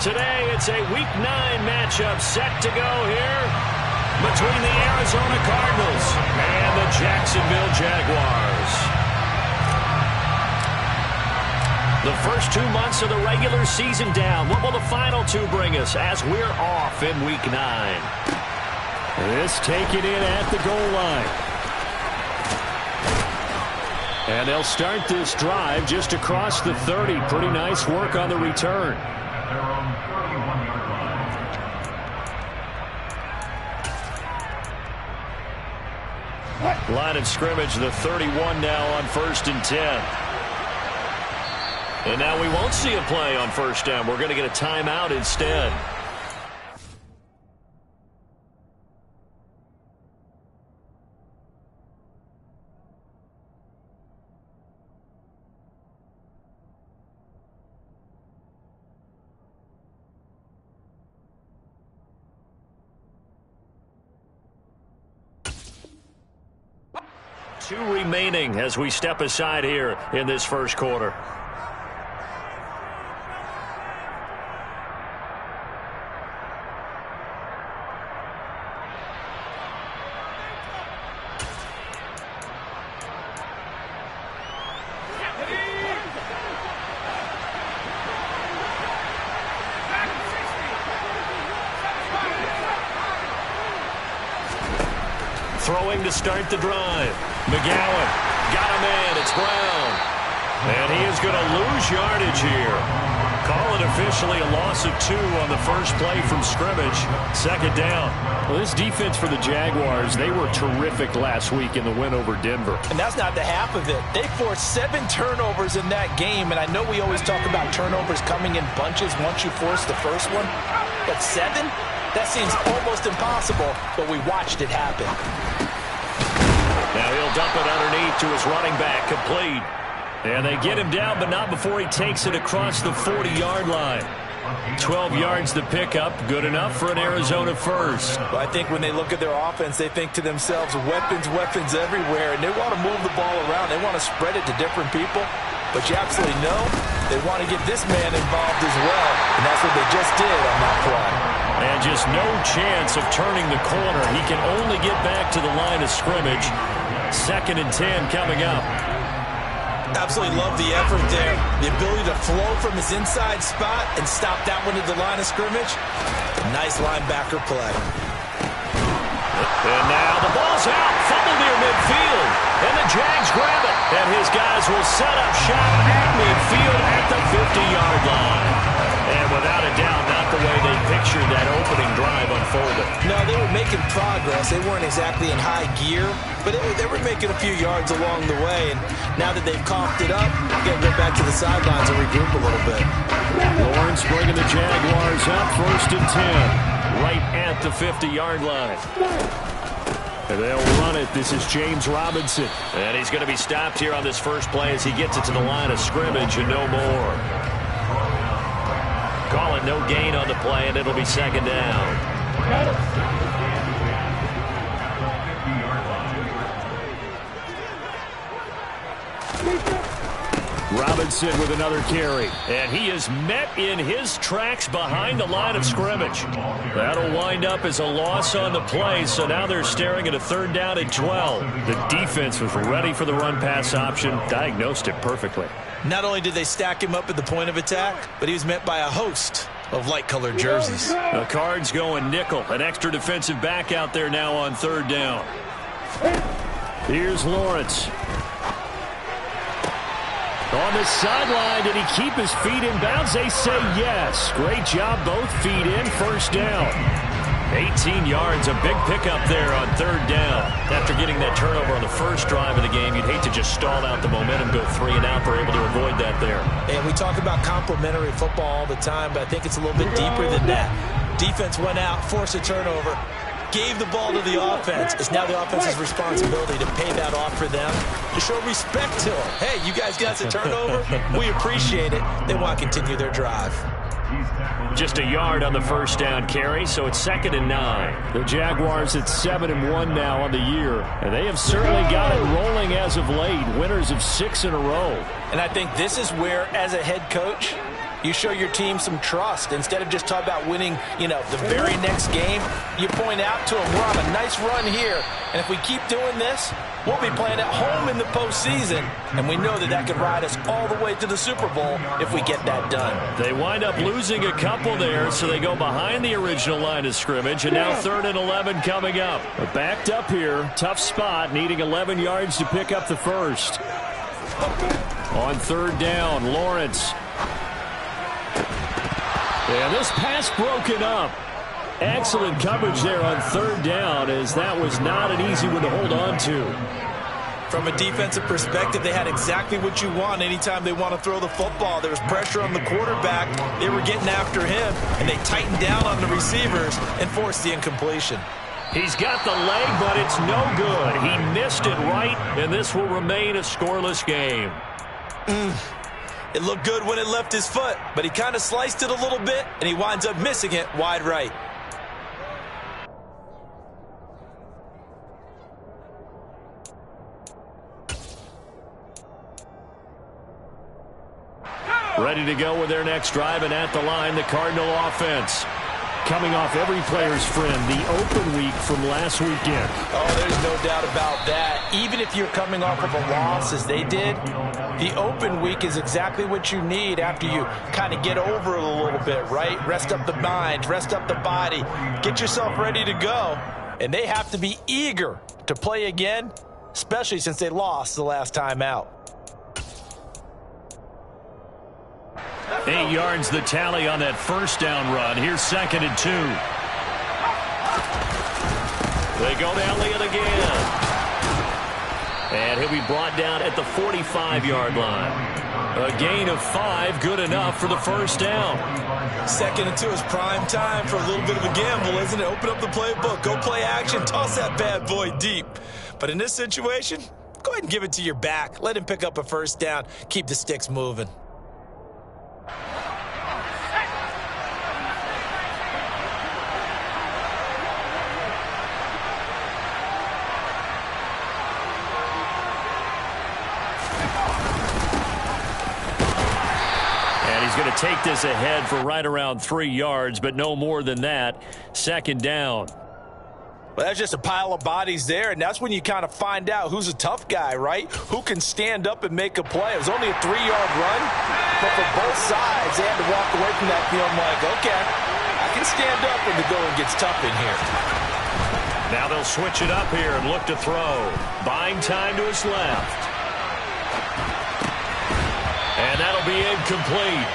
Today, it's a Week 9 matchup set to go here between the Arizona Cardinals and the Jacksonville Jaguars. The first 2 months of the regular season down. What will the final 2 bring us as we're off in Week 9? This taken in at the goal line. And they'll start this drive just across the 30. Pretty nice work on the return. Line of scrimmage, the 31 now on 1st and 10. And now we won't see a play on first down. We're going to get a timeout instead. Two remaining as we step aside here in this first quarter. Throwing to start the drive. McGowan got a man. It's Brown. And he is going to lose yardage here. Call it officially a loss of 2 on the first play from scrimmage. Second down. Well, this defense for the Jaguars, they were terrific last week in the win over Denver. And that's not the half of it. They forced 7 turnovers in that game. And I know we always talk about turnovers coming in bunches once you force the first one. But 7? That seems almost impossible. But we watched it happen. Now he'll dump it underneath to his running back, complete. And they get him down, but not before he takes it across the 40-yard line. 12 yards to pick up, good enough for an Arizona first. Well, I think when they look at their offense, they think to themselves, weapons, weapons everywhere, and they want to move the ball around. They want to spread it to different people. But you absolutely know they want to get this man involved as well, and that's what they just did on that play. And just no chance of turning the corner. He can only get back to the line of scrimmage. 2nd and 10 coming up. Absolutely love the effort there. The ability to flow from his inside spot and stop that one at the line of scrimmage. Nice linebacker play. And now the ball's out. Fumble near midfield. And the Jags grab it. And his guys will set up shop at midfield at the 50-yard line. And without a doubt, not the way they pictured that opening drive unfolded. No, they were making progress. They weren't exactly in high gear, but they were making a few yards along the way. And now that they've coughed it up, they're going to go back to the sidelines and regroup a little bit. Lawrence bringing the Jaguars up 1st and 10. Right at the 50-yard line. And they'll run it. This is James Robinson. And he's going to be stopped here on this first play as he gets it to the line of scrimmage and no more. Call it no gain on the play, and it'll be 2nd down. Robinson with another carry. And he is met in his tracks behind the line of scrimmage. That'll wind up as a loss on the play, so now they're staring at a 3rd down and 12. The defense was ready for the run-pass option, diagnosed it perfectly. Not only did they stack him up at the point of attack, but he was met by a host of light-colored jerseys. The Cards going nickel. An extra defensive back out there now on 3rd down. Here's Lawrence. On the sideline, did he keep his feet in bounds? They say yes. Great job, both feet in, 1st down. 18 yards, a big pickup there on 3rd down. After getting that turnover on the first drive of the game, you'd hate to just stall out the momentum, go 3 and out. They're able to avoid that there. And we talk about complementary football all the time, but I think it's a little bit deeper than that. Defense went out, forced a turnover, gave the ball to the offense. It's now the offense's responsibility to pay that off for them, to show respect to them. Hey, you guys got the turnover. We appreciate it. They want to continue their drive. Just a yard on the first down carry, so it's 2nd and 9. The Jaguars at 7-1 now on the year, and they have certainly got it rolling as of late. Winners of 6 in a row. And I think this is where, as a head coach, You show your team some trust. Instead of just talking about winning, the very next game, you point out to them, we're on a nice run here, and if we keep doing this, we'll be playing at home in the postseason, and we know that could ride us all the way to the Super Bowl if we get that done. They wind up losing a couple there, so they go behind the original line of scrimmage, and now 3rd and 11 coming up. They're backed up here, tough spot, needing 11 yards to pick up the first. On 3rd down, Lawrence. And this pass broken up. Excellent coverage there on 3rd down, as that was not an easy one to hold on to. From a defensive perspective, they had exactly what you want anytime they want to throw the football. There was pressure on the quarterback. They were getting after him, and they tightened down on the receivers and forced the incompletion. He's got the leg, but it's no good. He missed it right, and this will remain a scoreless game. It looked good when it left his foot, but he kind of sliced it a little bit, and he winds up missing it wide right. Ready to go with their next drive, and at the line, the Cardinal offense. Coming off every player's friend, the open week from last weekend. Oh, there's no doubt about that. Even if you're coming off of a loss as they did, the open week is exactly what you need after you kind of get over it a little bit, right? Rest up the mind, rest up the body, get yourself ready to go. And they have to be eager to play again, especially since they lost the last time out. 8 yards the tally on that first down run. Here's 2nd and 2. They go to Elliott again. And he'll be brought down at the 45-yard line. A gain of 5, good enough for the first down. 2nd and 2 is prime time for a little bit of a gamble, isn't it? Open up the playbook, go play action, toss that bad boy deep. But in this situation, go ahead and give it to your back. Let him pick up a first down. Keep the sticks moving. Going to take this ahead for right around 3 yards, but no more than that. 2nd down. Well, that's just a pile of bodies there, and that's when you kind of find out who's a tough guy, right? Who can stand up and make a play. It was only a 3-yard run, but for both sides, they had to walk away from that feeling like, okay, I can stand up when the going gets tough in here. Now they'll switch it up here and look to throw. Buying time to his left. And that'll be incomplete.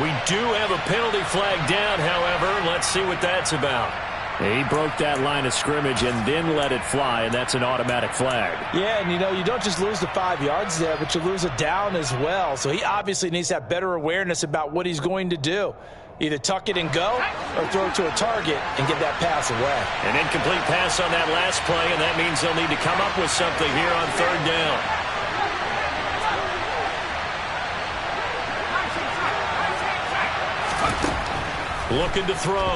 We do have a penalty flag down, however. Let's see what that's about. He broke that line of scrimmage and then let it fly, and that's an automatic flag. Yeah, and you don't just lose the 5 yards there, but you lose a down as well. So he obviously needs to have better awareness about what he's going to do. Either tuck it and go or throw it to a target and get that pass away. An incomplete pass on that last play, and that means they'll need to come up with something here on 3rd down. Looking to throw.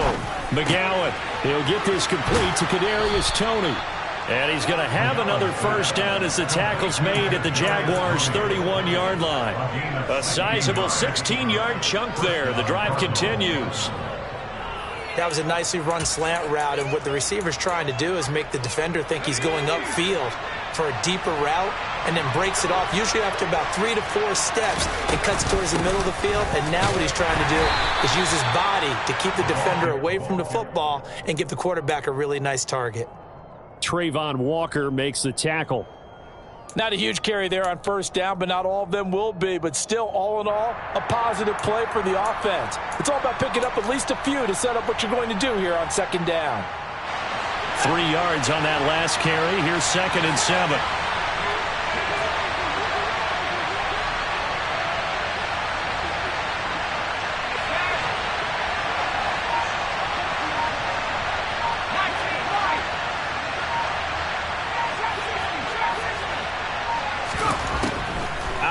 McGowan. He'll get this complete to Kadarius Toney. And he's going to have another first down as the tackle's made at the Jaguars' 31-yard line. A sizable 16-yard chunk there. The drive continues. That was a nicely run slant route, and what the receiver's trying to do is make the defender think he's going upfield for a deeper route and then breaks it off, usually after about 3 to 4 steps, and cuts towards the middle of the field. And now what he's trying to do is use his body to keep the defender away from the football and give the quarterback a really nice target. Trayvon Walker makes the tackle. Not a huge carry there on first down, but not all of them will be. But still, all in all, a positive play for the offense. It's all about picking up at least a few to set up what you're going to do here on 2nd down. 3 yards on that last carry. Here's 2nd and 7.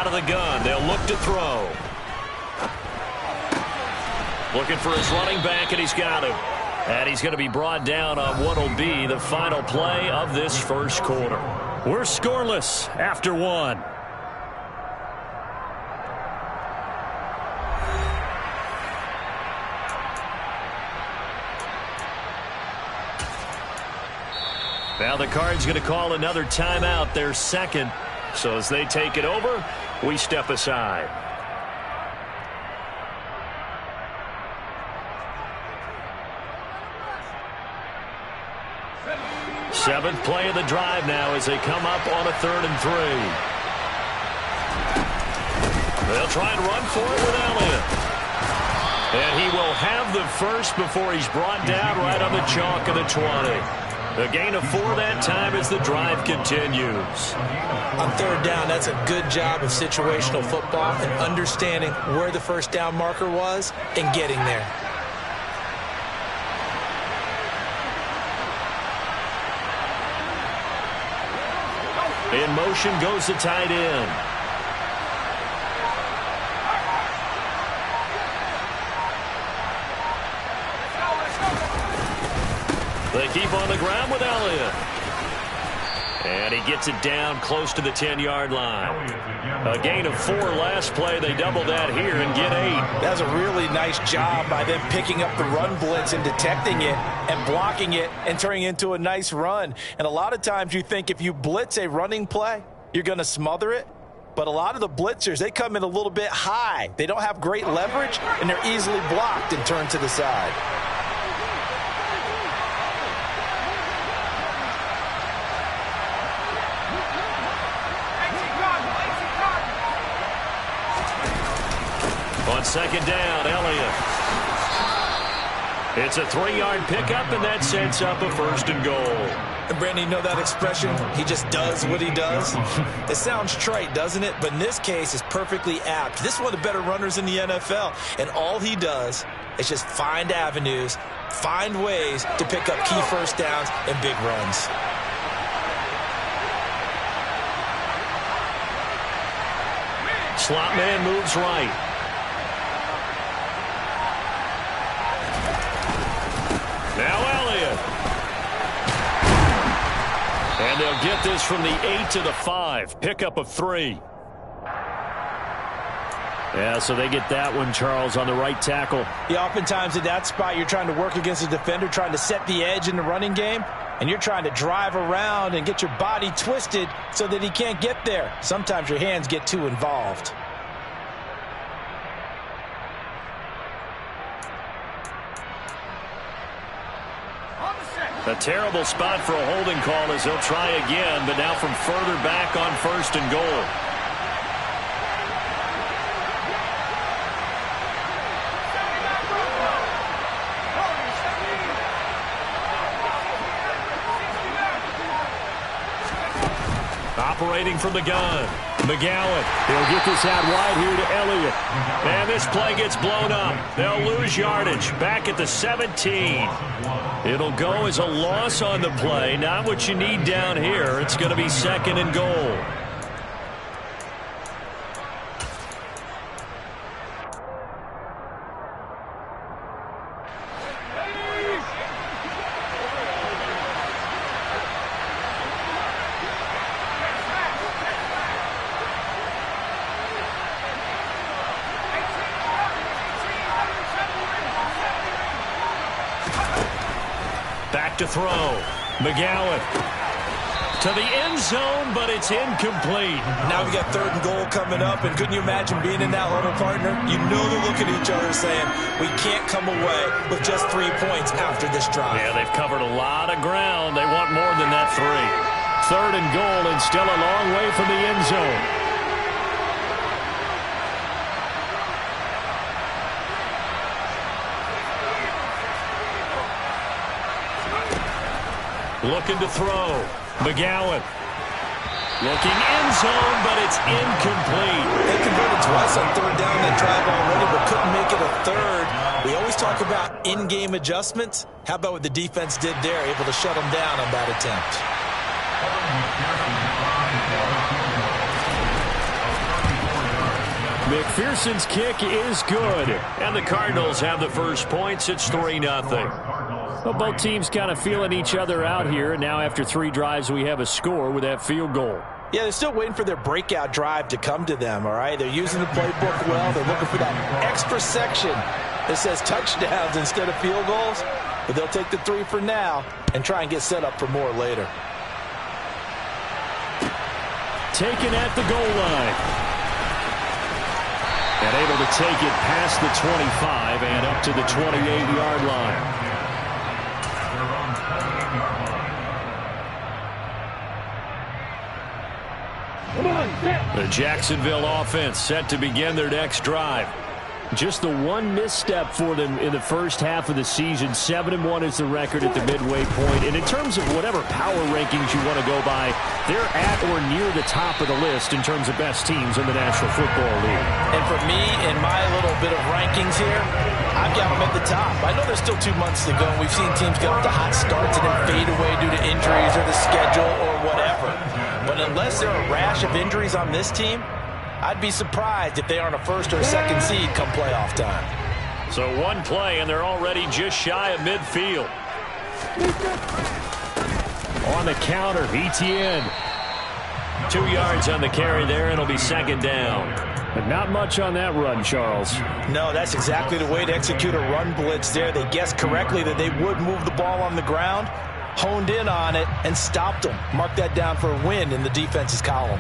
The gun. They'll look to throw. Looking for his running back, and he's got him. And he's going to be brought down on what will be the final play of this first quarter. We're scoreless after 1. Now the Cards going to call another timeout, their second. So as they take it over, we step aside. Seventh play of the drive now as they come up on a 3rd and 3. They'll try and run for it with Elliott. And he will have the first before he's brought down right on the chalk of the 20. A gain of 4 that time as the drive continues. On 3rd down, that's a good job of situational football and understanding where the first down marker was and getting there. In motion goes the tight end. They keep on the ground with Elliott. And he gets it down close to the 10-yard line. A gain of 4 last play. They double that here and get 8. That's a really nice job by them picking up the run blitz and detecting it and blocking it and turning it into a nice run. And a lot of times you think if you blitz a running play, you're going to smother it. But a lot of the blitzers, they come in a little bit high. They don't have great leverage, and they're easily blocked and turned to the side. On 2nd down, Elliott. It's a 3-yard pickup, and that sets up a 1st and goal. And Brandon, you know that expression, he just does what he does? It sounds trite, doesn't it? But in this case, it's perfectly apt. This is one of the better runners in the NFL, and all he does is just find avenues, find ways to pick up key first downs and big runs. Slot man moves right. Now Elliott. And they'll get this from the 8 to the 5. Pickup of 3. Yeah, so they get that one, Charles, on the right tackle. Yeah, oftentimes at that spot, you're trying to work against a defender, trying to set the edge in the running game, and you're trying to drive around and get your body twisted so that he can't get there. Sometimes your hands get too involved. A terrible spot for a holding call as they'll try again, but now from further back on 1st and goal. Operating from the gun. McGowan. He'll get this out wide here to Elliott. And this play gets blown up. They'll lose yardage. Back at the 17. It'll go as a loss on the play. Not what you need down here. It's going to be 2nd and goal. Back to throw. McGowan to the end zone, but it's incomplete. Now we got 3rd and goal coming up, and couldn't you imagine being in that huddle, partner? You know they're looking at each other saying, we can't come away with just 3 points after this drive. Yeah, they've covered a lot of ground. They want more than that 3. 3rd and goal, and still a long way from the end zone. Looking to throw. McGowan. Looking end zone, but it's incomplete. They converted twice on 3rd down that drive already, but couldn't make it a 3rd. We always talk about in-game adjustments. How about what the defense did there, able to shut them down on that attempt? McPherson's kick is good. And the Cardinals have the first points. It's 3-0. Well, both teams kind of feeling each other out here. And now after 3 drives, we have a score with that field goal. Yeah, they're still waiting for their breakout drive to come to them, all right? They're using the playbook well. They're looking for that extra section It says touchdowns instead of field goals, but they'll take the 3 for now and try and get set up for more later. Taken at the goal line. And able to take it past the 25 and up to the 28-yard line. The Jacksonville offense set to begin their next drive. Just the one misstep for them in the first half of the season. 7-1 is the record at the midway point. And in terms of whatever power rankings you want to go by, they're at or near the top of the list in terms of best teams in the National Football League. And for me, in my little bit of rankings here, I've got them at the top. I know there's still 2 months to go, and we've seen teams get off to hot starts and then fade away due to injuries or the schedule or whatever. But unless there are a rash of injuries on this team, I'd be surprised if they aren't a first or a second seed come playoff time. So one play, and they're already just shy of midfield. On the counter, Etienne. 2 yards on the carry there, and it'll be second down. But not much on that run, Charles. No, that's exactly the way to execute a run blitz there. They guessed correctly that they would move the ball on the ground, honed in on it, and stopped them. Mark that down for a win in the defense's column.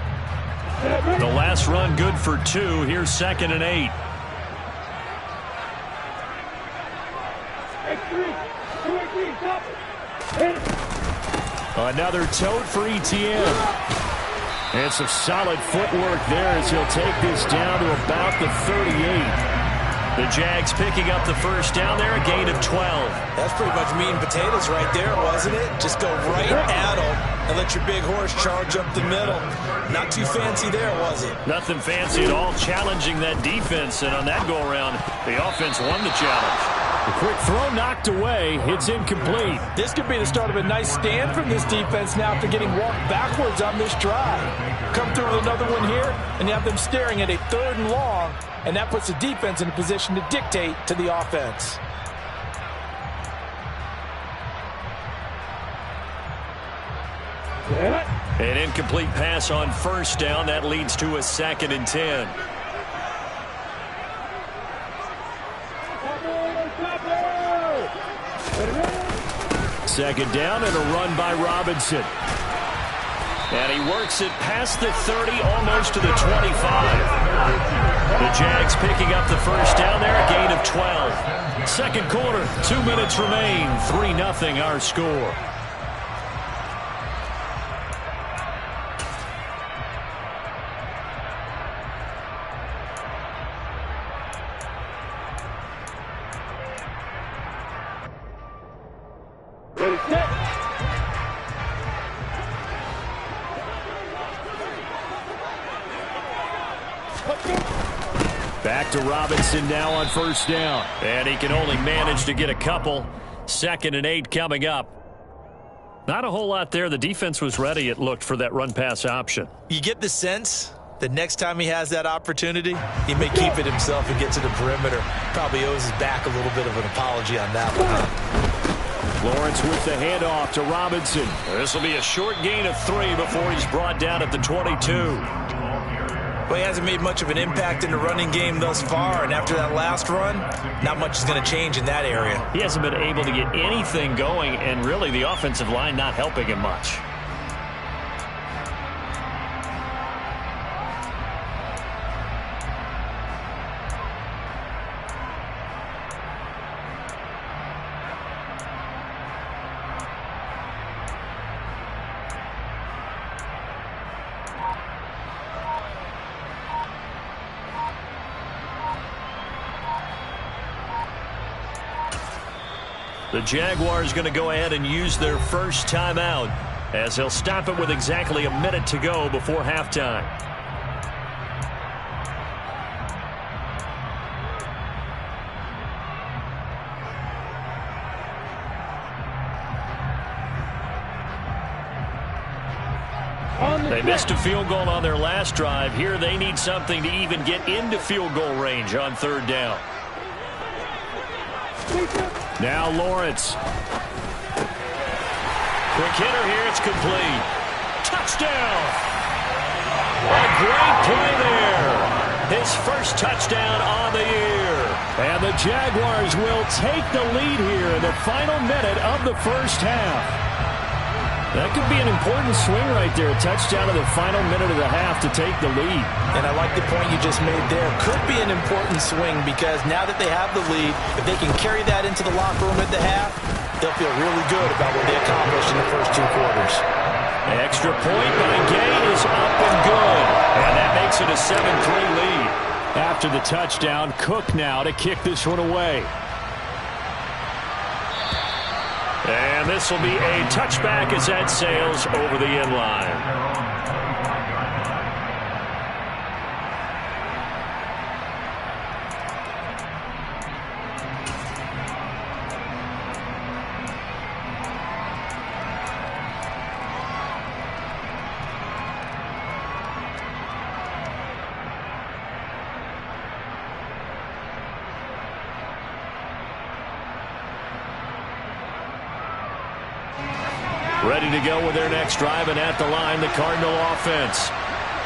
The last run good for 2. Here's 2nd and 8. Another tote for Etienne. And some solid footwork there as he'll take this down to about the 38. The Jags picking up the first down there, a gain of 12. That's pretty much meat and potatoes right there, wasn't it? Just go right at them and let your big horse charge up the middle. Not too fancy there, was it? Nothing fancy at all, challenging that defense, and on that go-around, the offense won the challenge. The quick throw knocked away. It's incomplete. This could be the start of a nice stand from this defense now after getting walked backwards on this drive. Come through with another one here, and you have them staring at a 3rd and long, and that puts the defense in a position to dictate to the offense. An incomplete pass on first down. That leads to a 2nd and 10. Second down and a run by Robinson. And he works it past the 30, almost to the 25. The Jags picking up the first down there, a gain of 12. Second quarter, 2 minutes remain, 3-0 our score. Back to Robinson now on first down. And he can only manage to get a couple. 2nd and 8 coming up. Not a whole lot there. The defense was ready, it looked, for that run-pass option. You get the sense that next time he has that opportunity, he may keep it himself and get to the perimeter. Probably owes his back a little bit of an apology on that one. Lawrence with the handoff to Robinson. This will be a short gain of 3 before he's brought down at the 22. Well, he hasn't made much of an impact in the running game thus far, and after that last run, not much is going to change in that area. He hasn't been able to get anything going, and really the offensive line not helping him much. The Jaguars going to go ahead and use their first timeout as they'll stop it with exactly a minute to go before halftime. They missed a field goal on their last drive. Here they need something to even get into field goal range on 3rd down. Now Lawrence. Quick hitter here. It's complete. Touchdown. A great play there. His first touchdown on the year. And the Jaguars will take the lead here in the final minute of the first half. That could be an important swing right there. A touchdown in the final minute of the half to take the lead. And I like the point you just made there. Could be an important swing because now that they have the lead, if they can carry that into the locker room at the half, they'll feel really good about what they accomplished in the first 2 quarters. Extra point by Gay is up and good. And that makes it a 7-3 lead. After the touchdown, Cook now to kick this one away. And this will be a touchback as that sails over the end line. Ready to go with their next drive, and at the line, the Cardinal offense.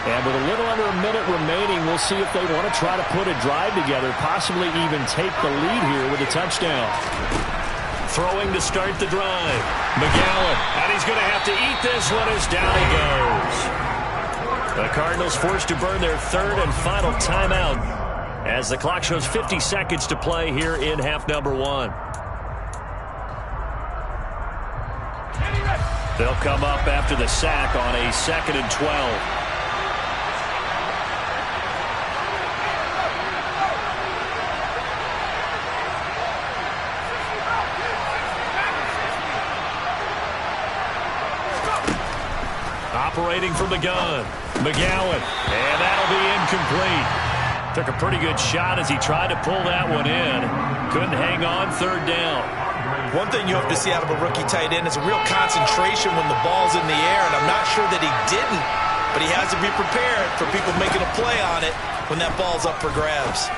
And with a little under a minute remaining, we'll see if they want to try to put a drive together, possibly even take the lead here with a touchdown. Throwing to start the drive. McGowan, and he's going to have to eat this one as down he goes. The Cardinals forced to burn their 3rd and final timeout as the clock shows 50 seconds to play here in half number 1. They'll come up after the sack on a 2nd and 12. Operating from the gun, McGowan, and that'll be incomplete. Took a pretty good shot as he tried to pull that one in. Couldn't hang on 3rd down. One thing you hope to see out of a rookie tight end is a real concentration when the ball's in the air, and I'm not sure that he didn't, but he has to be prepared for people making a play on it when that ball's up for grabs.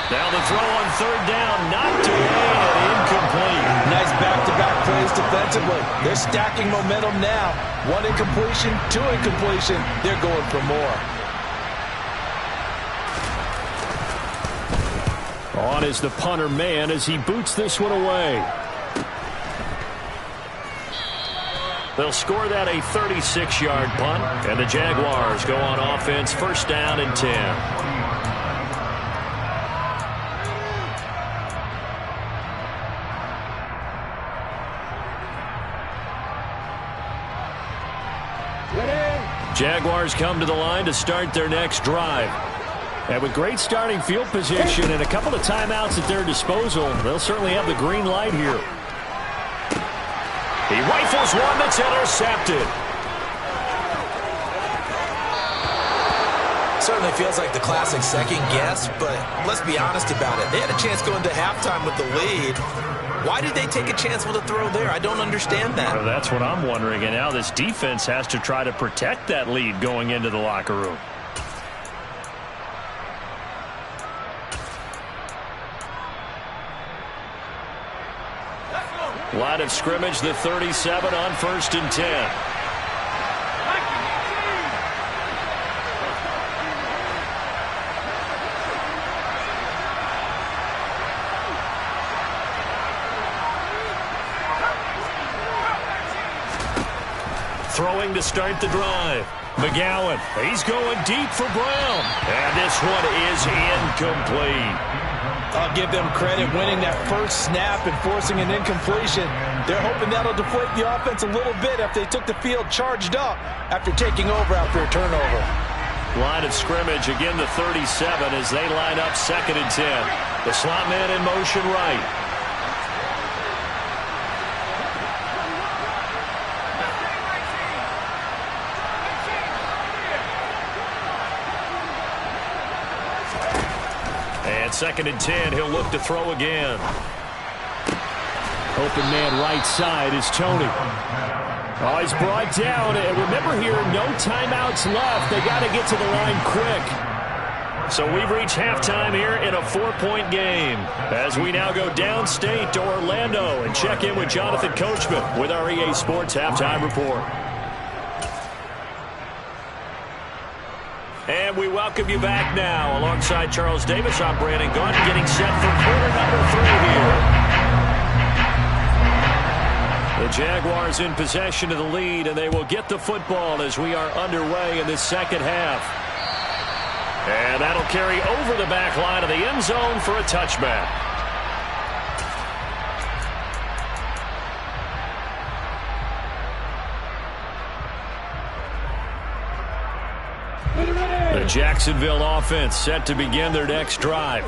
Now the throw on 3rd down, knocked away and incomplete. Nice back-to-back plays defensively. They're stacking momentum now. 1 incompletion, 2 incompletion. They're going for more. On is the punter man as he boots this one away. They'll score that a 36-yard punt, and the Jaguars go on offense 1st down and 10. Jaguars come to the line to start their next drive. And with great starting field position and a couple of timeouts at their disposal, they'll certainly have the green light here. He rifles one that's intercepted. Certainly feels like the classic second guess, but let's be honest about it. They had a chance going to halftime with the lead. Why did they take a chance with a throw there? I don't understand that. Well, that's what I'm wondering. And now this defense has to try to protect that lead going into the locker room. Line of scrimmage, the 37 on 1st and 10. Throwing to start the drive. McGowan, he's going deep for Brown. And this one is incomplete. I'll give them credit winning that first snap and forcing an incompletion. They're hoping that'll deflate the offense a little bit if they took the field charged up after taking over after a turnover. Line of scrimmage, again the 37 as they line up 2nd and 10. The slot man in motion right. And 2nd and 10, he'll look to throw again. Open man right side is Tony. Oh, he's brought down. And remember here, no timeouts left. They got to get to the line quick. So we've reached halftime here in a 4-point game as we now go downstate to Orlando and check in with Jonathan Coachman with our EA Sports Halftime Report. And And we welcome you back now. Alongside Charles Davis, I'm Brandon Gunn, getting set for quarter number 3 here. The Jaguars in possession of the lead, and they will get the football as we are underway in this second half. And that'll carry over the back line of the end zone for a touchback. The Jacksonville offense set to begin their next drive.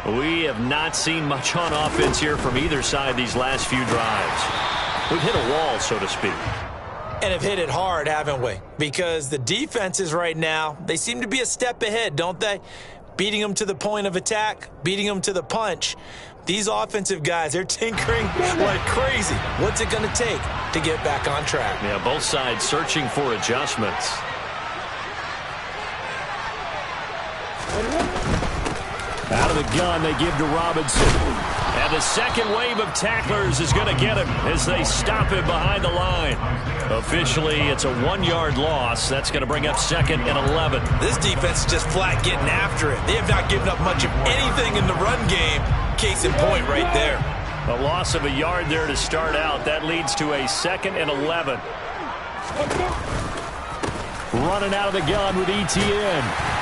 We have not seen much on offense here from either side these last few drives. We've hit a wall, so to speak. And have hit it hard, haven't we? Because the defenses right now, they seem to be a step ahead, don't they? Beating them to the point of attack, beating them to the punch. These offensive guys, they're tinkering like crazy. What's it going to take to get back on track? Yeah, both sides searching for adjustments. Out of the gun, they give to Robinson. And the second wave of tacklers is going to get him as they stop him behind the line. Officially, it's a 1-yard loss. That's going to bring up 2nd and 11. This defense is just flat getting after it. They have not given up much of anything in the run game. Case in point right there. A loss of a yard there to start out. That leads to a 2nd and 11. Running out of the gun with ETN.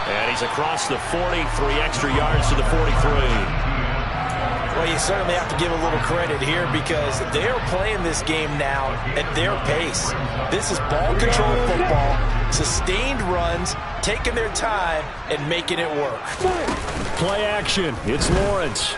And he's across the 40, 3 extra yards to the 43. Well, you certainly have to give a little credit here because they're playing this game now at their pace. This is ball control football, sustained runs, taking their time, and making it work. Play action. It's Lawrence.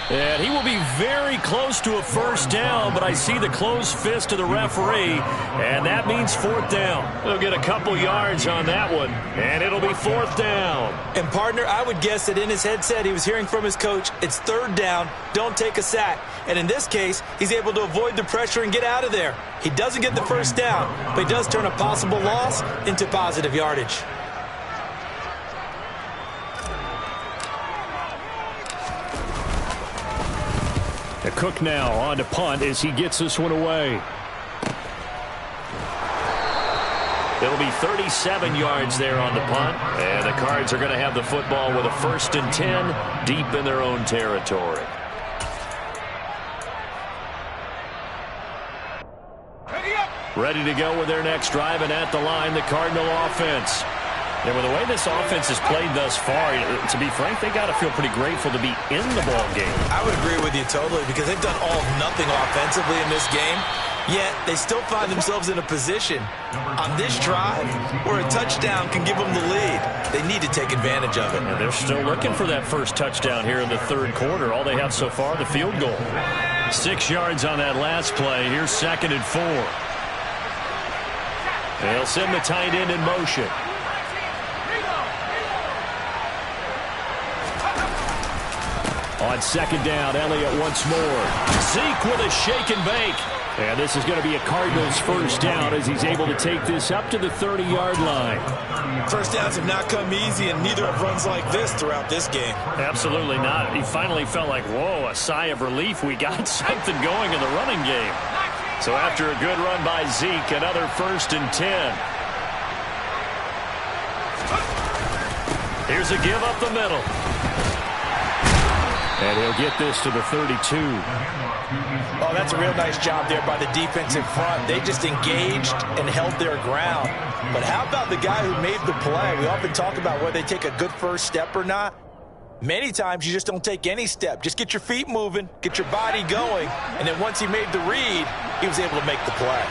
And he will be very close to a first down, but I see the closed fist of the referee, and that means 4th down. They'll get a couple yards on that one, and it'll be 4th down. And, partner, I would guess that in his headset he was hearing from his coach, it's 3rd down, don't take a sack. And in this case, he's able to avoid the pressure and get out of there. He doesn't get the first down, but he does turn a possible loss into positive yardage. The Cook now on to punt as he gets this one away. It'll be 37 yards there on the punt, and the Cards are going to have the football with a 1st and 10 deep in their own territory. Ready to go with their next drive, and at the line, the Cardinal offense. And with the way this offense has played thus far, to be frank, they got to feel pretty grateful to be in the ball game. I would agree with you totally because they've done all of nothing offensively in this game, yet they still find themselves in a position on this drive where a touchdown can give them the lead. They need to take advantage of it. And they're still looking for that first touchdown here in the 3rd quarter. All they have so far, the field goal. 6 yards on that last play. Here's 2nd and 4. They'll send the tight end in motion. On 2nd down, Elliott once more. Zeke with a shake and bake. And this is going to be a Cardinals first down as he's able to take this up to the 30-yard line. First downs have not come easy, and neither have runs like this throughout this game. Absolutely not. He finally felt like, whoa, a sigh of relief. We got something going in the running game. So after a good run by Zeke, another 1st and 10. Here's a give up the middle. And he'll get this to the 32. Oh, that's a real nice job there by the defensive front. They just engaged and held their ground. But how about the guy who made the play? We often talk about whether they take a good first step or not. Many times you just don't take any step. Just get your feet moving, get your body going, and then once he made the read, he was able to make the play.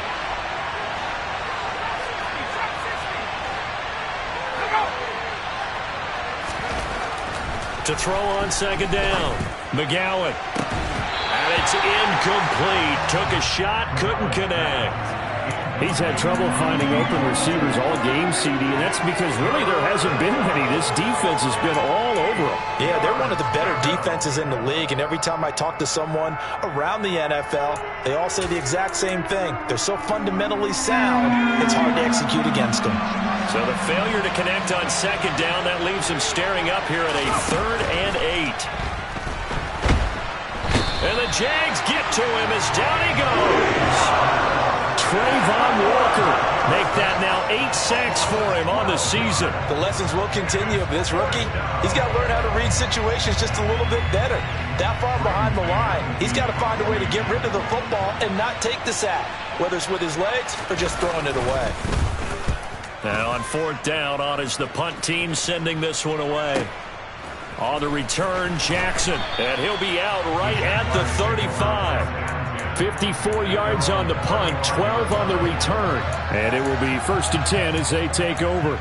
To throw on 2nd down. McGowan. And it's incomplete. Took a shot, couldn't connect. He's had trouble finding open receivers all game, CD, and that's because really there hasn't been many. This defense has been all over them. Yeah, they're one of the better defenses in the league, and every time I talk to someone around the NFL, they all say the exact same thing. They're so fundamentally sound, it's hard to execute against them. So the failure to connect on 2nd down, that leaves him staring up here at a 3rd and 8. And the Jags get to him as down he goes. Trayvon Walker. Make that now 8 sacks for him on the season. The lessons will continue of this rookie. He's got to learn how to read situations just a little bit better. That far behind the line, he's got to find a way to get rid of the football and not take the sack, whether it's with his legs or just throwing it away. Now on 4th down, on is the punt team sending this one away. On the return, Jackson, and he'll be out right at the 35. 54 yards on the punt, 12 on the return. And it will be 1st and 10 as they take over.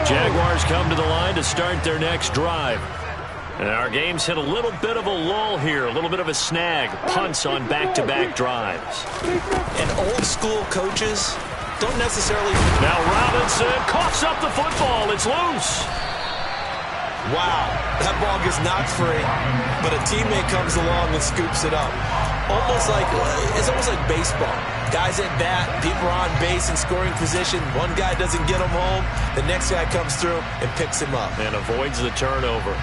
Jaguars come to the line to start their next drive. And our game's hit a little bit of a lull here, a little bit of a snag. Punts on back-to-back drives. And old-school coaches don't necessarily... Now Robinson coughs up the football. It's loose. Wow, that ball gets knocked free, but a teammate comes along and scoops it up. It's almost like baseball. Guys at bat, people are on base in scoring position. One guy doesn't get him home. The next guy comes through and picks him up. And avoids the turnover.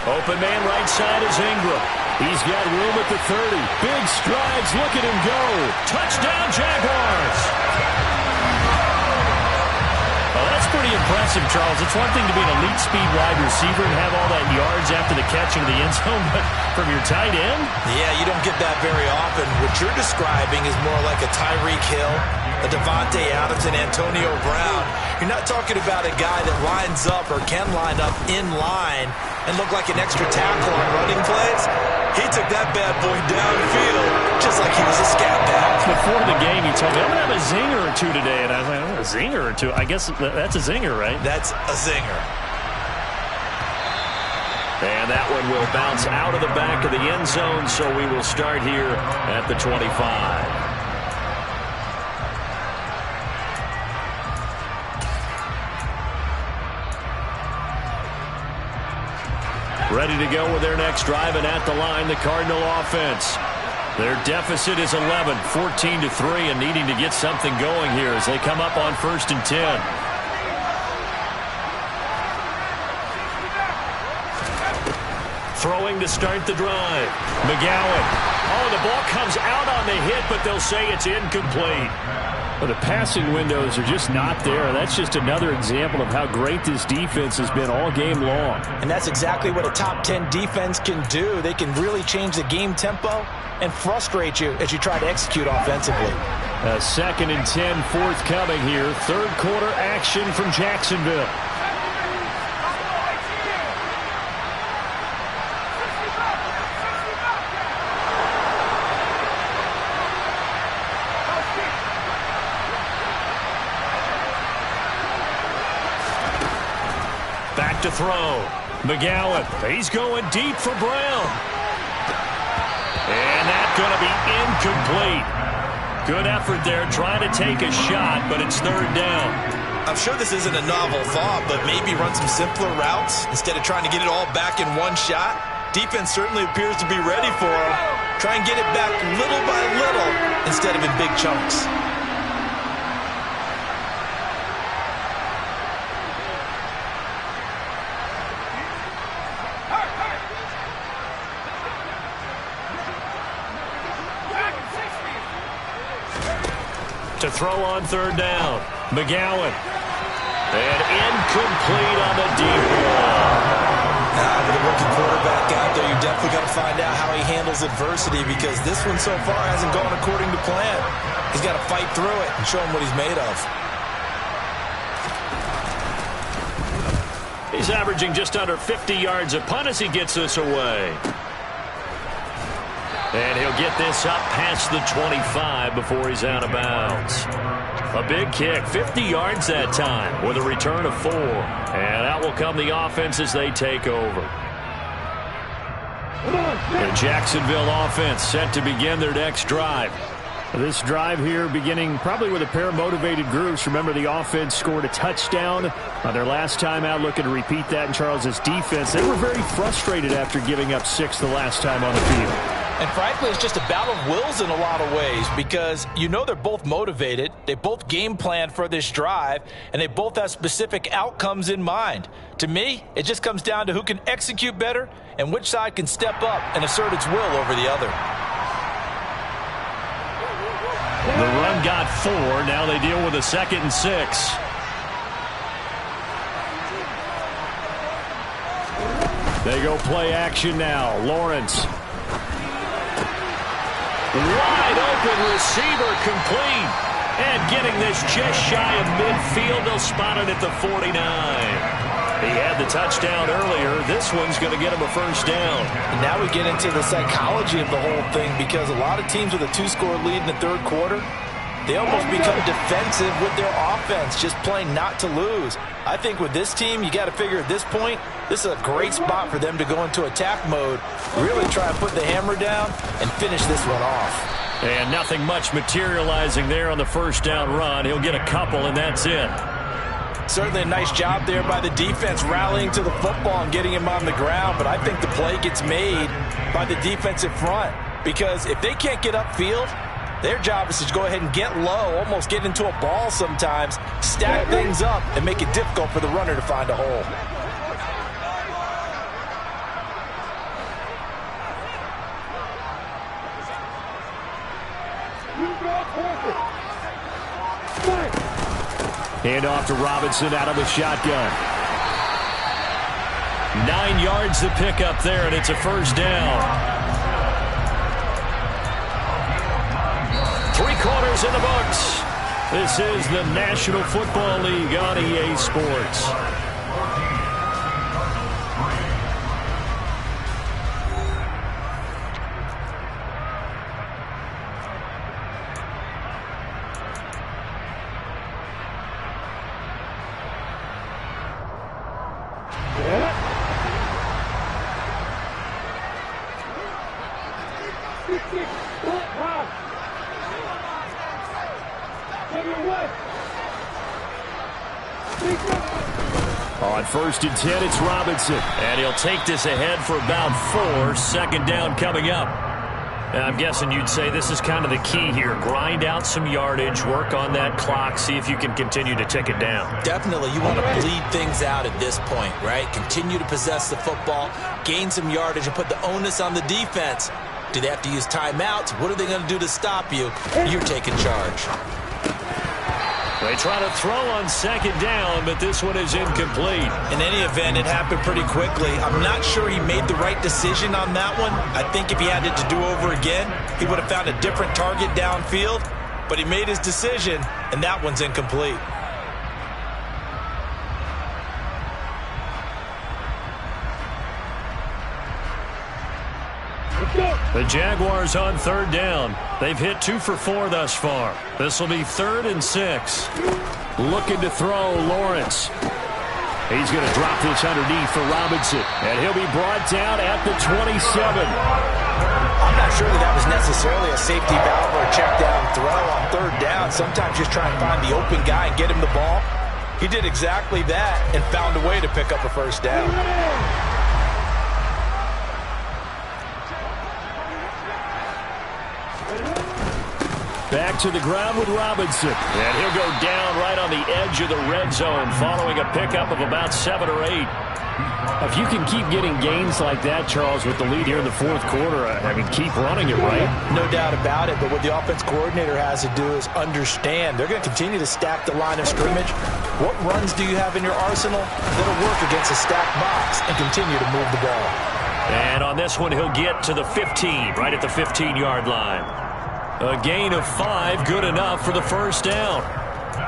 Open man right side is Ingram. He's got room at the 30. Big strides. Look at him go. Touchdown, Jaguars. Well, that's pretty impressive, Charles. It's one thing to be an elite speed wide receiver and have all that yards after the catch into the end zone, but from your tight end? Yeah, you don't get that very often. What you're describing is more like a Tyreek Hill, a Devontae Adams, and Antonio Brown. You're not talking about a guy that lines up or can line up in line and look like an extra tackle on running plays. He took that bad boy downfield just like he was a scat back. Before the game, he told me, I'm going to have a zinger or two today. And I was like, oh, a zinger or two? I guess that's a zinger, right? That's a zinger. And that one will bounce out of the back of the end zone, so we will start here at the 25. Ready to go with their next drive, and at the line, the Cardinal offense. Their deficit is 11, 14-3, and needing to get something going here as they come up on 1st and 10. Throwing to start the drive. McGowan. Oh, the ball comes out on the hit, but they'll say it's incomplete. Well, the passing windows are just not there. That's just another example of how great this defense has been all game long. And that's exactly what a top 10 defense can do. They can really change the game tempo and frustrate you as you try to execute offensively. 2nd and 10 forthcoming here. 3rd quarter action from Jacksonville. Back to throw. McGowan. He's going deep for Brown. And that's going to be incomplete. Good effort there trying to take a shot, but it's 3rd down. I'm sure this isn't a novel thought, but maybe run some simpler routes instead of trying to get it all back in one shot. Defense certainly appears to be ready for him. Try and get it back little by little instead of in big chunks. To throw on 3rd down. McGowan. And incomplete on the deep ball. With a rookie quarterback out there, you definitely got to find out how he handles adversity, because this one so far hasn't gone according to plan. He's got to fight through it and show him what he's made of. He's averaging just under 50 yards a punt as he gets this away. And he'll get this up past the 25 before he's out of bounds. A big kick, 50 yards that time with a return of 4. And out will come the offense as they take over. The Jacksonville offense set to begin their next drive. This drive here beginning probably with a pair of motivated groups. Remember, the offense scored a touchdown on their last time out, looking to repeat that in Charles's defense. They were very frustrated after giving up 6 the last time on the field. And frankly, it's just a battle of wills in a lot of ways because you know they're both motivated. They both game plan for this drive, and they both have specific outcomes in mind. To me, it just comes down to who can execute better and which side can step up and assert its will over the other. The run got 4. Now they deal with a 2nd and 6. They go play action now. Lawrence. Wide open receiver complete. And getting this just shy of midfield. They'll spot it at the 49. He had the touchdown earlier. This one's going to get him a first down. And now we get into the psychology of the whole thing because a lot of teams with a 2-score lead in the third quarter, they almost become defensive with their offense, just playing not to lose. I think with this team, you got to figure at this point, this is a great spot for them to go into attack mode, really try and put the hammer down and finish this one off. And nothing much materializing there on the first down run. He'll get a couple, and that's it. Certainly a nice job there by the defense rallying to the football and getting him on the ground, but I think the play gets made by the defensive front because if they can't get upfield, their job is to go ahead and get low, almost get into a ball sometimes, stack things up, and make it difficult for the runner to find a hole. Hand off to Robinson out of the shotgun. 9 yards to pick up there, and it's a first down. 3 quarters in the books. This is the National Football League on EA Sports. On 1st and 10, it's Robinson. And he'll take this ahead for about 4. Second down coming up. And I'm guessing you'd say this is kind of the key here. Grind out some yardage, work on that clock, see if you can continue to tick it down. Definitely, you want to bleed things out at this point, right? Continue to possess the football, gain some yardage, and put the onus on the defense. Do they have to use timeouts? What are they going to do to stop you? You're taking charge. They try to throw on second down, but this one is incomplete. In any event, it happened pretty quickly. I'm not sure he made the right decision on that one. I think if he had it to do over again, he would have found a different target downfield. But he made his decision, and that one's incomplete. The Jaguars on 3rd down. They've hit 2 for 4 thus far. This will be 3rd and 6. Looking to throw, Lawrence. He's going to drop this underneath for Robinson. And he'll be brought down at the 27. I'm not sure that was necessarily a safety valve or a check down throw on 3rd down. Sometimes just try and find the open guy and get him the ball. He did exactly that and found a way to pick up a first down. Back to the ground with Robinson. And he'll go down right on the edge of the red zone following a pickup of about 7 or 8. If you can keep getting gains like that, Charles, with the lead here in the 4th quarter, I mean, keep running it, right? No doubt about it, but what the offense coordinator has to do is understand. They're going to continue to stack the line of scrimmage. What runs do you have in your arsenal that'll work against a stacked box and continue to move the ball? And on this one, he'll get to the 15, right at the 15-yard line. A gain of 5, good enough for the first down.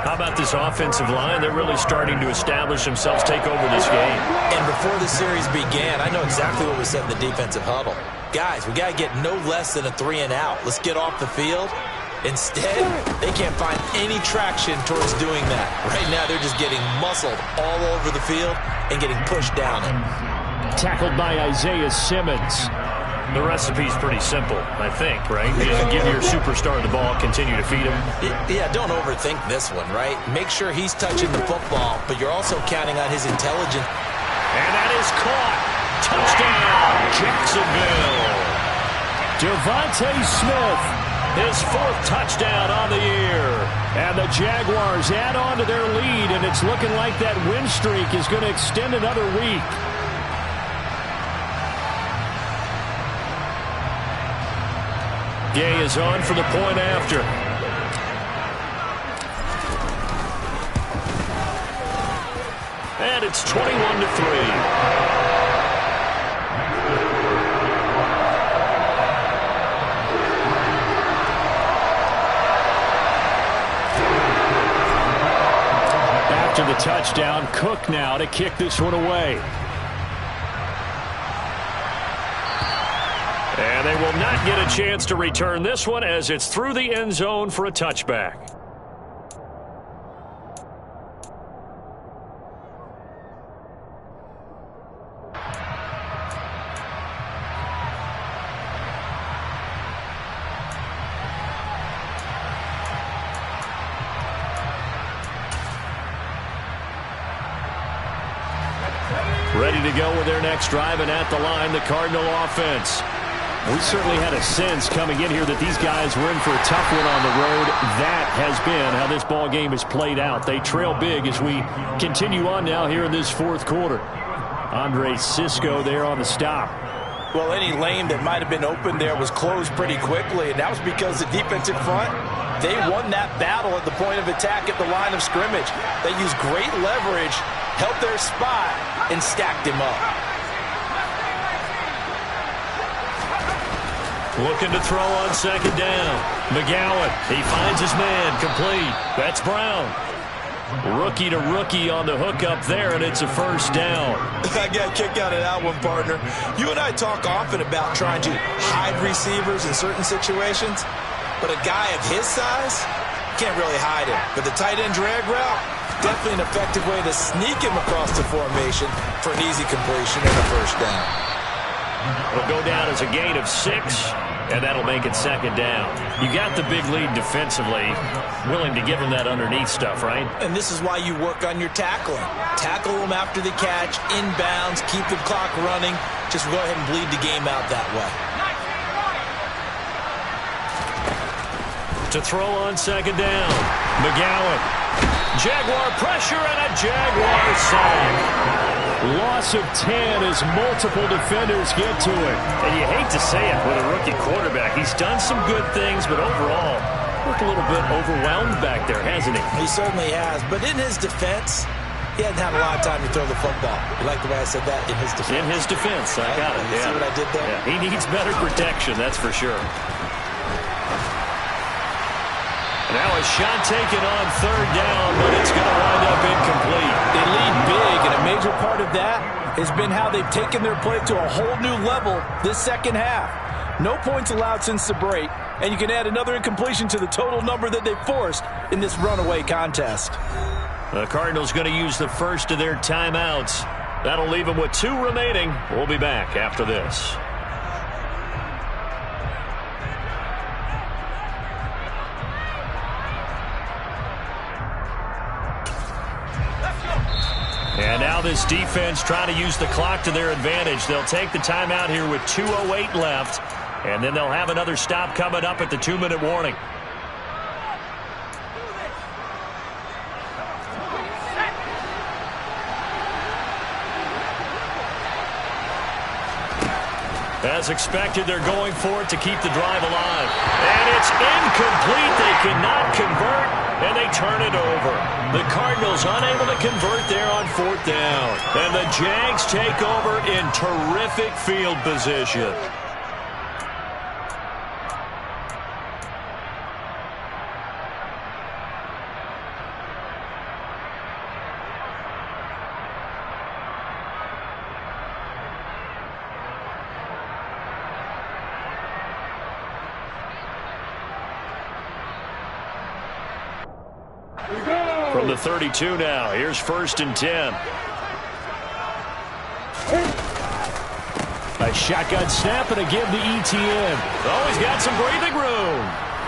How about this offensive line? They're really starting to establish themselves, take over this game. And before the series began, I know exactly what was said in the defensive huddle. Guys, we got to get no less than a 3 and out. Let's get off the field. Instead, they can't find any traction towards doing that. Right now, they're just getting muscled all over the field and getting pushed down it. Tackled by Isaiah Simmons. The recipe's pretty simple, I think, right? Just give your superstar the ball, continue to feed him. Yeah, don't overthink this one, right? Make sure he's touching the football, but you're also counting on his intelligence. And that is caught. Touchdown, Jacksonville. Devontae Smith, his 4th touchdown on the year. And the Jaguars add on to their lead, and it's looking like that win streak is going to extend another week. Gay is on for the point after. And it's 21-3. After the touchdown, Cook now to kick this one away. And they will not get a chance to return this one as it's through the end zone for a touchback. Ready to go with their next drive, and at the line, the Cardinal offense. We certainly had a sense coming in here that these guys were in for a tough one on the road. That has been how this ball game has played out. They trail big as we continue on now here in this 4th quarter. Andre Cisco there on the stop. Well, any lane that might have been open there was closed pretty quickly, and that was because the defensive front, they won that battle at the point of attack at the line of scrimmage. They used great leverage, helped their spot, and stacked him up. Looking to throw on 2nd down. McGowan, he finds his man, complete. That's Brown. Rookie to rookie on the hookup there, and it's a 1st down. I got a kick out of that one, partner. You and I talk often about trying to hide receivers in certain situations, but a guy of his size can't really hide him. But the tight end drag route, definitely an effective way to sneak him across the formation for an easy completion and a 1st down. It'll go down as a gain of 6, and that'll make it 2nd down. You got the big lead defensively, willing to give them that underneath stuff, right? And this is why you work on your tackling. Tackle them after the catch, inbounds, keep the clock running. Just go ahead and bleed the game out that way. To throw on 2nd down, McGowan. Jaguar pressure and a Jaguar sack. Loss of 10 as multiple defenders get to it. And you hate to say it with a rookie quarterback. He's done some good things, but overall, looked a little bit overwhelmed back there, hasn't he? He certainly has. But in his defense, he hadn't had a lot of time to throw the football. You like the way I said that? In his defense. In his defense. I got it. You see what I did there? Yeah. He needs better protection, that's for sure. Now a shot taken on 3rd down, but it's going to wind up incomplete. They lead big, and a major part of that has been how they've taken their play to a whole new level this 2nd half. No points allowed since the break, and you can add another incompletion to the total number that they've forced in this runaway contest. The Cardinals going to use the 1st of their timeouts. That'll leave them with 2 remaining. We'll be back after this. And now this defense trying to use the clock to their advantage. They'll take the timeout here with 2:08 left, and then they'll have another stop coming up at the 2-minute warning. As expected, they're going for it to keep the drive alive. And it's incomplete. They cannot convert, and they turn it over. The Cardinals unable to convert there on 4th down. And the Jags take over in terrific field position. From the 32 now, here's 1st and 10. A shotgun snap and a give to ETN. Oh, he's got some breathing room.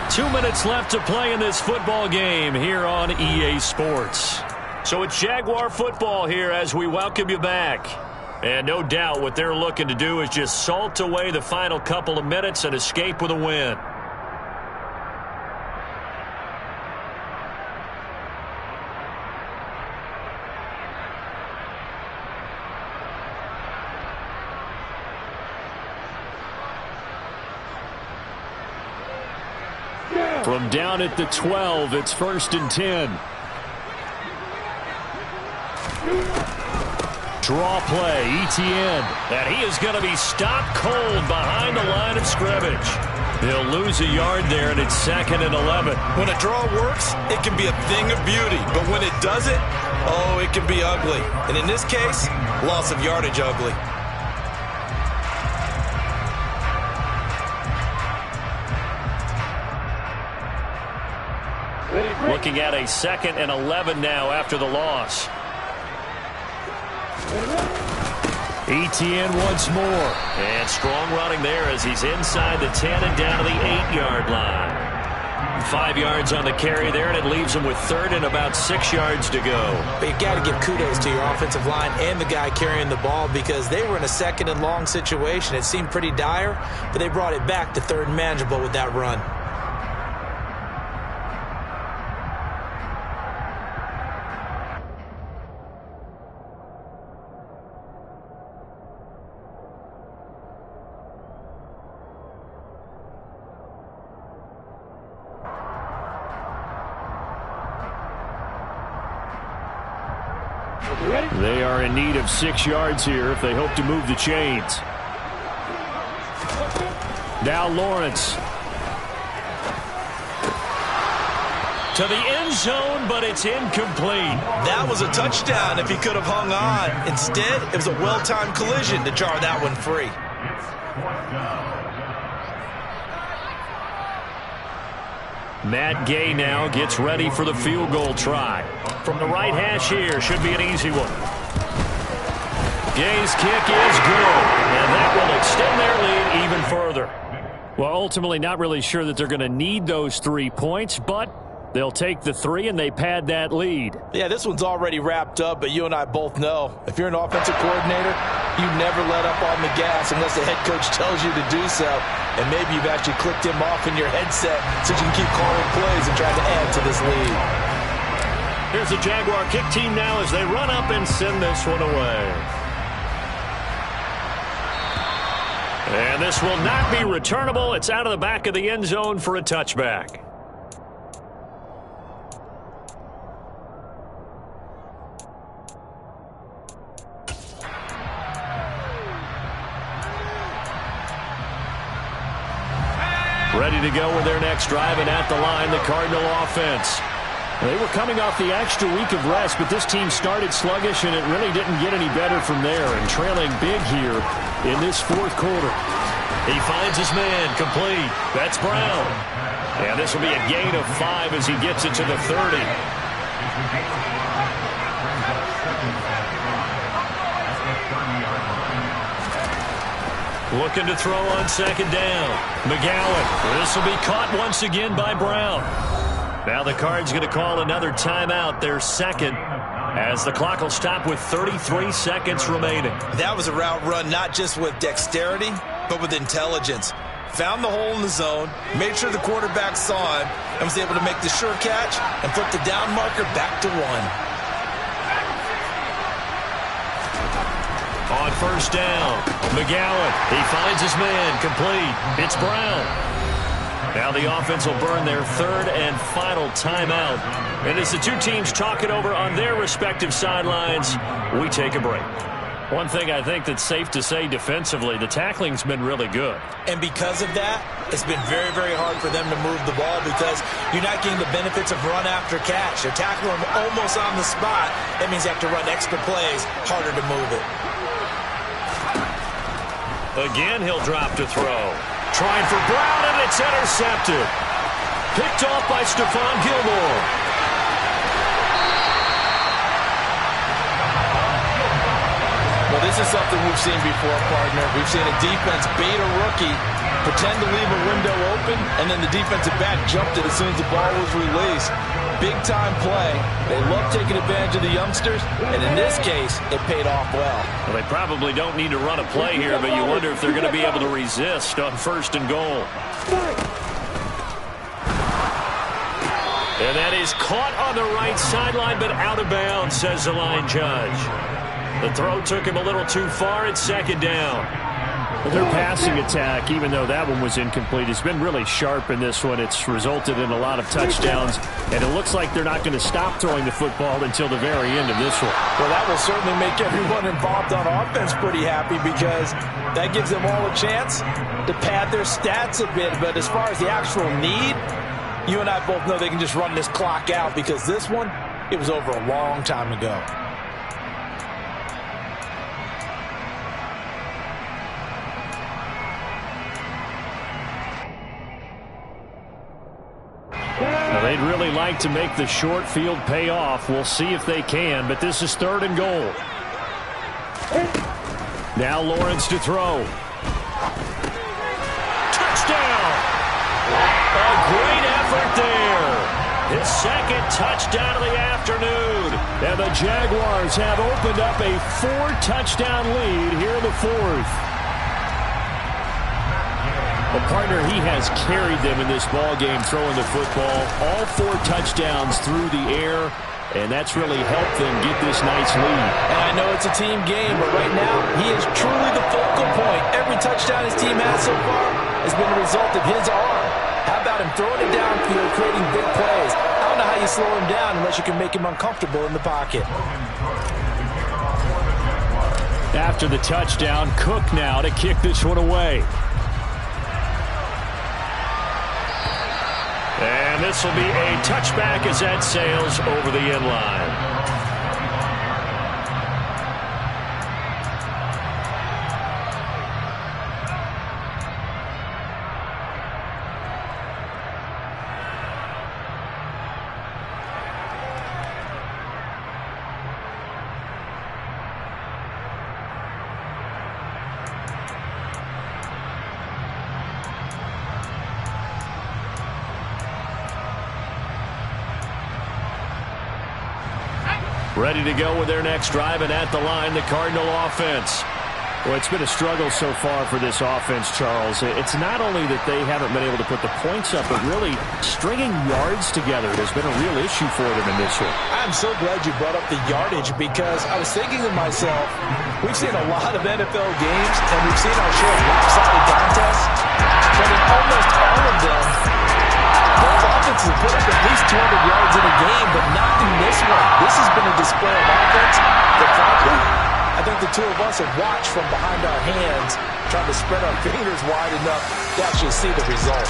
2 minutes left to play in this football game here on EA Sports. So it's Jaguar football here as we welcome you back. And no doubt what they're looking to do is just salt away the final couple of minutes and escape with a win. From down at the 12, it's 1st and 10. Draw play, ETN. And he is going to be stopped cold behind the line of scrimmage. He'll lose a yard there, and it's 2nd and 11. When a draw works, it can be a thing of beauty. But when it doesn't, oh, it can be ugly. And in this case, loss of yardage ugly. Looking at a 2nd and 11 now after the loss. ETN once more. And strong running there as he's inside the 10 and down to the 8-yard line. 5 yards on the carry there, and it leaves him with 3rd and about 6 yards to go. But you got to give kudos to your offensive line and the guy carrying the ball because they were in a 2nd and long situation. It seemed pretty dire, but they brought it back to 3rd and manageable with that run. They are in need of 6 yards here if they hope to move the chains. Now Lawrence. To the end zone, but it's incomplete. That was a touchdown if he could have hung on. Instead, it was a well-timed collision to jar that one free. Matt Gay now gets ready for the field goal try. From the right hash here, should be an easy one. Gay's kick is good, and that will extend their lead even further. Well, ultimately not really sure that they're going to need those 3 points, but they'll take the 3 and they pad that lead. Yeah, this one's already wrapped up, but you and I both know if you're an offensive coordinator, you never let up on the gas unless the head coach tells you to do so. And maybe you've actually clicked him off in your headset so you can keep calling plays and trying to add to this lead. Here's the Jaguar kick team now as they run up and send this one away. And this will not be returnable. It's out of the back of the end zone for a touchback. Ready to go with their next drive, and at the line, the Cardinal offense. They were coming off the extra week of rest, but this team started sluggish, and it really didn't get any better from there, and trailing big here in this 4th quarter. He finds his man, complete. That's Brown. And this will be a gain of 5 as he gets it to the 30. Looking to throw on 2nd down. McGowan. This will be caught once again by Brown. Now the Cards going to call another timeout, their 2nd, as the clock will stop with 33 seconds remaining. That was a route run not just with dexterity, but with intelligence. Found the hole in the zone, made sure the quarterback saw him, and was able to make the sure catch and flip the down marker back to 1. On 1st down, McGowan. He finds his man, complete. It's Brown. Now the offense will burn their 3rd and final timeout. And as the two teams talk it over on their respective sidelines, we take a break. One thing I think that's safe to say defensively, the tackling's been really good. And because of that, it's been very, very hard for them to move the ball because you're not getting the benefits of run after catch. They're tackling them almost on the spot. That means they have to run extra plays, harder to move it. Again, he'll drop to throw. Trying for Brown, and it's intercepted. Picked off by Stephon Gilmore. Well, This is something we've seen before, partner. We've seen a defense bait a rookie, pretend to leave a window open, and then the defensive back jumped it as soon as the ball was released. Big-time play. They love taking advantage of the youngsters, and in this case, it paid off well. Well, they probably don't need to run a play here, but you wonder if they're going to be able to resist on 1st and goal. And that is caught on the right sideline, but out of bounds, says the line judge. The throw took him a little too far. It's 2nd down. Well, their passing attack, even though that one was incomplete, has been really sharp in this one. It's resulted in a lot of touchdowns, and it looks like they're not going to stop throwing the football until the very end of this one. Well, that will certainly make everyone involved on offense pretty happy because that gives them all a chance to pad their stats a bit. But as far as the actual need, you and I both know they can just run this clock out because this one, it was over a long time ago. Now, they'd really like to make the short field pay off. We'll see if they can, but this is 3rd and goal. Now Lawrence to throw. Touchdown! A great effort there. His 2nd touchdown of the afternoon. And the Jaguars have opened up a 4-touchdown lead here in the 4th. Well, partner, he has carried them in this ball game throwing the football. All 4 touchdowns through the air, and that's really helped them get this nice lead. And I know it's a team game, but right now he is truly the focal point. Every touchdown his team has so far has been a result of his arm. How about him throwing it downfield, creating big plays? I don't know how you slow him down unless you can make him uncomfortable in the pocket. After the touchdown, Cook now to kick this one away. And this will be a touchback as that sails over the end line. Ready to go with their next drive, and at the line, the Cardinal offense. Well, it's been a struggle so far for this offense, Charles. It's not only that they haven't been able to put the points up, but really stringing yards together has been a real issue for them in this one. I'm so glad you brought up the yardage because I was thinking to myself, we've seen a lot of NFL games, and we've seen our share of lopsided contests, but in almost all of them, both offenses have put up at least 200 yards in a game, but not in this one. This has been a display of offense that, frankly, I think the two of us have watched from behind our hands, trying to spread our fingers wide enough to actually see the result.